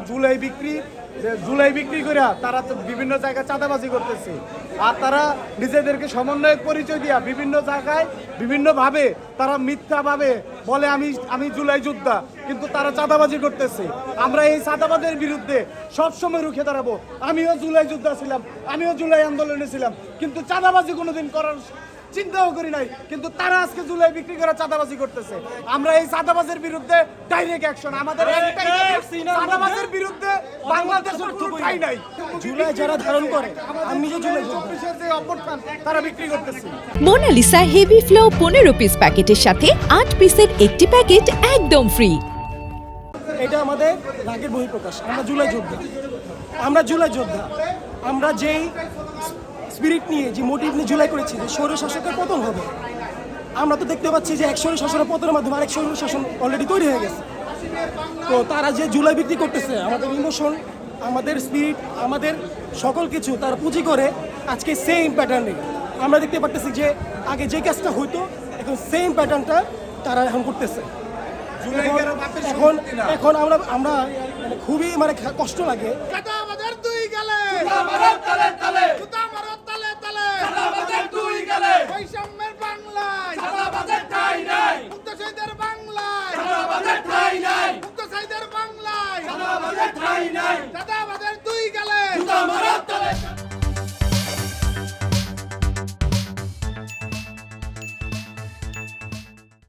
জুলাই বিক্রি করে তারা তো বিভিন্ন জায়গায় চাঁদাবাজি করতেছে। আর তারা নিজেদেরকে সমন্বয়ক পরিচয় দিয়া বিভিন্ন জায়গায় বিভিন্নভাবে তারা মিথ্যাভাবে বলে আমি জুলাই যোদ্ধা, কিন্তু তারা চাঁদাবাজি করতেছে। আমরা এই চাঁদাবাজের বিরুদ্ধে সবসময় রুখে দাঁড়াবো। আমিও জুলাই যোদ্ধা ছিলাম, আমিও জুলাই আন্দোলনে ছিলাম, কিন্তু চাঁদাবাজি কোনোদিন করার চিন্তাও করি নাই। কিন্তু তারা আজকে জুলাই বিক্রি করে চাঁদাবাজি করতেছে। আমরা এই চাঁদাবাজের বিরুদ্ধে ডাইরেক্ট অ্যাকশন। আমাদের চাঁদাবাজের বিরুদ্ধে বাংলাদেশের কোনো ঠাঁই নাই। জুলাই যারা ধারণ করে, আমি যে জুলাই যে অভ্যুত্থান তারা বিক্রি করতেছে। মোনালিসা হেভি ফ্লো 15 পিস প্যাকেটের সাথে 8 পিসের একটি প্যাকেট একদম ফ্রি। এটা আমাদের রাগের বহিঃপ্রকাশ। আমরা জুলাই যোদ্ধা। আমরা যেই স্পিরিট নিয়ে, যে মোটিভ নিয়ে জুলাই করেছি যে স্বৈর শাসকের পতন হবে, আমরা তো দেখতে পাচ্ছি যে এক স্বৈর শাসনের পতনের মাধ্যমে আরেক স্বৈর শাসন অলরেডি তৈরি হয়ে গেছে। তো তারা যে জুলাই বিক্রি করতেছে, আমাদের ইমোশন, আমাদের স্পিরিট, আমাদের সকল কিছু তারা পুঁজি করে আজকে সেম প্যাটার্নে আমরা দেখতে পাচ্ছি যে আগে যে কাজটা হইতো এখন সেম প্যাটার্নটা তারা এখন করতেছে। এখন আমরা মানে খুবই কষ্ট লাগে।